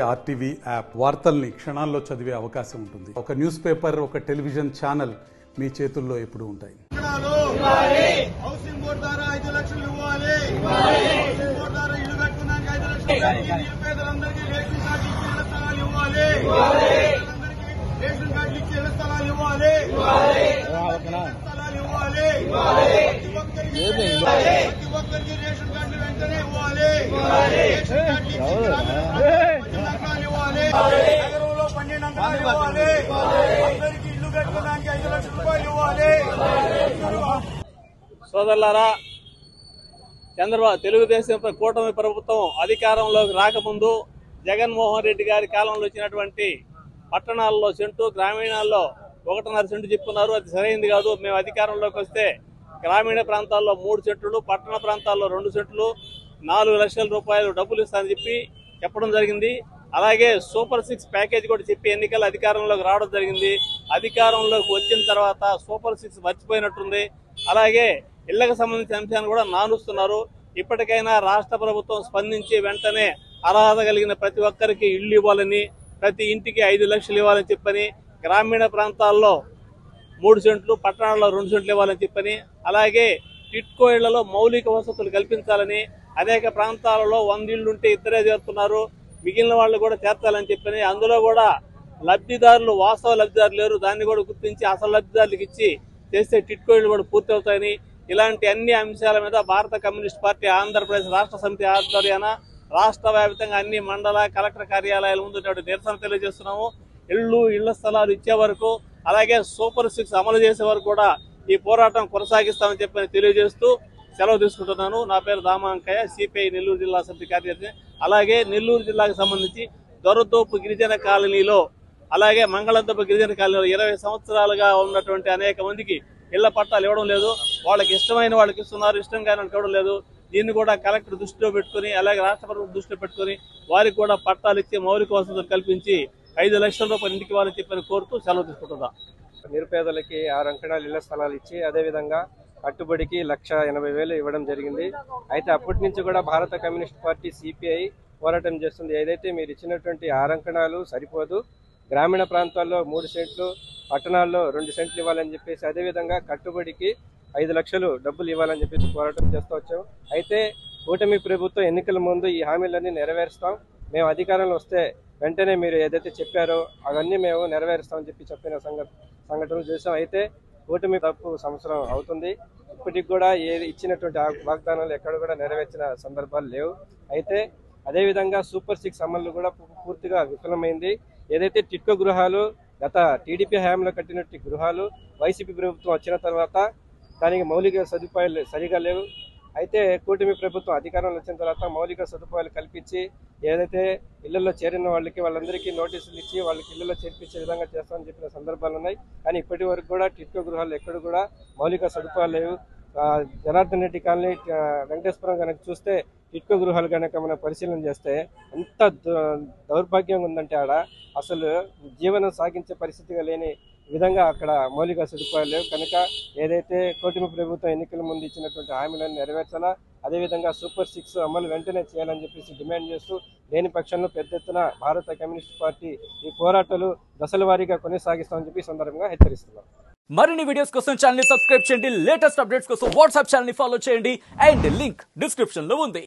RTV app వార్తల్ని క్షణాల్లో చదివే అవకాశం ఉంటుంది. ఒక న్యూస్ పేపర్, ఒక టెలివిజన్ ఛానల్ మీ చేతుల్లో ఎప్పుడూ ఉంటాయి. హౌసింగ్ బోర్డు ద్వారా 5 లక్షలు ఇవ్వాలి. హౌసింగ్ బోర్డు ద్వారా ఇల్లు కట్టుకున్నాక 5 లక్షలు నిరుపేదలందరికీ రేషన్ కార్డు ఇచ్చి ఇళ్ల స్థలాలు ఇవ్వాలి. రేషన్ కార్డు ఇచ్చి ఇళ్ల స్థలాలు ఇవ్వాలి. స్థలాలు ఇవ్వాలి. ప్రతి ఒక్కరికి రేషన్ కార్డు వెంటనే ఇవ్వాలి. రేషన్ కార్డు ఇవ్వాలి. నగరంలో 12 అంకణాలు ఇవ్వాలి. అందరికీ ఇల్లు కట్టుకోవడానికి 5 లక్షల రూపాయలు ఇవ్వాలి. సోదరులారా, చంద్రబాబు తెలుగుదేశం కూటమి ప్రభుత్వం అధికారంలోకి రాకముందు జగన్మోహన్ రెడ్డి గారి కాలంలో వచ్చినటువంటి పట్టణాల్లో సెంటు, గ్రామీణాల్లో 1.5 సెంటు చెప్పుకున్నారు. అది సరైనది కాదు. మేము అధికారంలోకి వస్తే గ్రామీణ ప్రాంతాల్లో 3 సెంట్లు, పట్టణ ప్రాంతాల్లో 2 సెంట్లు, 4 లక్షల రూపాయలు డబ్బులు ఇస్తానని చెప్పడం జరిగింది. అలాగే సూపర్ 6 ప్యాకేజ్ కూడా చెప్పి ఎన్నికల అధికారంలోకి రావడం జరిగింది. అధికారంలోకి వచ్చిన తర్వాత సూపర్ 6 మర్చిపోయినట్టుంది. అలాగే ఇళ్లకు సంబంధించిన అంశాన్ని కూడా నానుస్తున్నారు. ఇప్పటికైనా రాష్ట్ర ప్రభుత్వం స్పందించి వెంటనే అర్హత కలిగిన ప్రతి ఒక్కరికి ఇళ్లు ఇవ్వాలని, ప్రతి ఇంటికి 5 లక్షలు ఇవ్వాలని చెప్పని, గ్రామీణ ప్రాంతాల్లో 3 సెంట్లు, పట్టణాల్లో 2 సెంట్లు ఇవ్వాలని చెప్పని, అలాగే టిట్కో ఇళ్లలో మౌలిక వసతులు కల్పించాలని, అనేక ప్రాంతాలలో 100 ఇళ్లు ఉంటే ఇద్దరే చేరుతున్నారు, మిగిలిన వాళ్ళు కూడా చేర్చాలని చెప్పని, అందులో కూడా లబ్ధిదారులు వాస్తవ లబ్ధిదారులు లేరు, దాన్ని కూడా గుర్తించి అసలు లబ్ధిదారులకు ఇచ్చి చేస్తే టిట్కో ఇళ్లు కూడా పూర్తి అవుతాయని, ఇలాంటి అన్ని అంశాల మీద భారత కమ్యూనిస్ట్ పార్టీ ఆంధ్రప్రదేశ్ రాష్ట్ర సమితి ఆధ్వర్యాన రాష్ట్ర వ్యాప్తంగా అన్ని మండల కలెక్టర్ కార్యాలయాల ముందు నిరసన తెలియజేస్తున్నాము. ఇళ్ల స్థలాలు ఇచ్చే వరకు, అలాగే సూపర్ 6 అమలు చేసే వరకు కూడా ఈ పోరాటం కొనసాగిస్తామని చెప్పని తెలియజేస్తూ సెలవు తీసుకుంటున్నాను. నా పేరు దామాంకయ్య, సిపిఐ నెల్లూరు జిల్లా సమితి కార్యదర్శి. అలాగే నెల్లూరు జిల్లాకు సంబంధించి దొరతోపు గిరిజన కాలనీలో, అలాగే మంగళంతపు గిరిజన కాలనీలో 20 సంవత్సరాలుగా ఉన్నటువంటి అనేక మందికి ఇళ్ల పట్టాలు ఇవ్వడం లేదు. వాళ్ళకి ఇష్టమైన వాళ్ళకి ఇస్తున్నారు, ఇష్టం కాని వాళ్ళకి ఇవ్వడం లేదు. దీన్ని కూడా కలెక్టర్ దృష్టిలో పెట్టుకుని, అలాగే రాష్ట్ర ప్రభుత్వం దృష్టిలో పెట్టుకుని వారికి కూడా పట్టాలు ఇచ్చి మౌలిక వసతులు కల్పించి 5 లక్షల రూపాయలు ఇంటికి వాళ్ళని చెప్పని కోరుతూ సెలవు తీసుకుంటున్నా. నిరుపేదలకి 6 అంకణాలు ఇళ్ల స్థలాలు ఇచ్చి, అదేవిధంగా కట్టుబడికి 1,80,000 ఇవ్వడం జరిగింది. అయితే అప్పటి నుంచి కూడా భారత కమ్యూనిస్ట్ పార్టీ సిపిఐ పోరాటం చేస్తుంది. ఏదైతే మీరు ఇచ్చినటువంటి 6 అంకణాలు సరిపోదు, గ్రామీణ ప్రాంతాల్లో 3 సెంట్లు, పట్టణాల్లో 2 సెంట్లు ఇవ్వాలని చెప్పేసి, అదేవిధంగా కట్టుబడికి 5 లక్షలు డబ్బులు ఇవ్వాలని చెప్పేసి పోరాటం చేస్తూ వచ్చాం. అయితే కూటమి ప్రభుత్వం ఎన్నికల ముందు ఈ హామీలన్నీ నెరవేరుస్తాం, మేము అధికారంలో వస్తే వెంటనే మీరు ఏదైతే చెప్పారో అవన్నీ మేము నెరవేరుస్తామని చెప్పిన సంఘటనలు చేసాం. అయితే కూటమి తప్పు సంవత్సరం అవుతుంది, ఇప్పటికి కూడా ఇచ్చినటువంటి వాగ్దానాలు ఎక్కడ కూడా నెరవేర్చిన సందర్భాలు లేవు. అయితే అదేవిధంగా సూపర్ 6 అమలు కూడా పూర్తిగా విఫలమైంది. ఏదైతే టిట్కో గృహాలు గత టీడీపీ హయాంలో కట్టినట్టు గృహాలు వైసీపీ ప్రభుత్వం వచ్చిన తర్వాత దానికి మౌలిక సదుపాయాలు సరిగా లేవు. అయితే కూటమి ప్రభుత్వం అధికారంలో వచ్చిన తర్వాత మౌలిక సదుపాయాలు కల్పించి, ఏదైతే ఇళ్లలో చేరిన వాళ్ళందరికీ నోటీసులు ఇచ్చి వాళ్ళకి ఇళ్లలో చేర్పించే విధంగా చేస్తామని చెప్పిన సందర్భాలు ఉన్నాయి. కానీ ఇప్పటి వరకు కూడా టిట్కో గృహాలు ఎక్కడ కూడా మౌలిక సదుపాయాలు లేవు. జనార్దన్ రెడ్డి కాలనీ, వెంకటేశ్వరం కనుక చూస్తే టిట్కో గృహాలు కనుక మనం పరిశీలన చేస్తే ఎంత దౌర్భాగ్యంగా ఉందంటే ఆడ అసలు జీవనం సాగించే పరిస్థితిగా లేని విధంగా అక్కడ మౌలిక సదుపాయాలు లేవు. కనుక ఏదైతే కూటమి ప్రభుత్వం ఎన్నికల ముందు ఇచ్చినటువంటి హామీలను నెరవేర్చాలా, అదేవిధంగా సూపర్ 6 అమలు వెంటనే చేయాలని చెప్పేసి డిమాండ్ చేస్తూ, లేని పక్షంలో పెద్ద ఎత్తున భారత కమ్యూనిస్ట్ పార్టీ ఈ పోరాటాలు దశల వారీగా కొనసాగిస్తామని చెప్పి సందర్భంగా హెచ్చరిస్తున్నాం. మరిన్ని వీడియోస్ కోసం ఛానల్ ని సబ్స్క్రైబ్ చేయండి, లేటెస్ట్ అప్డేట్స్ కోసం వాట్సాప్ ఛానల్ ని ఫాలో చేయండి, అండ్ లింక్ డిస్క్రిప్షన్ లో ఉంది.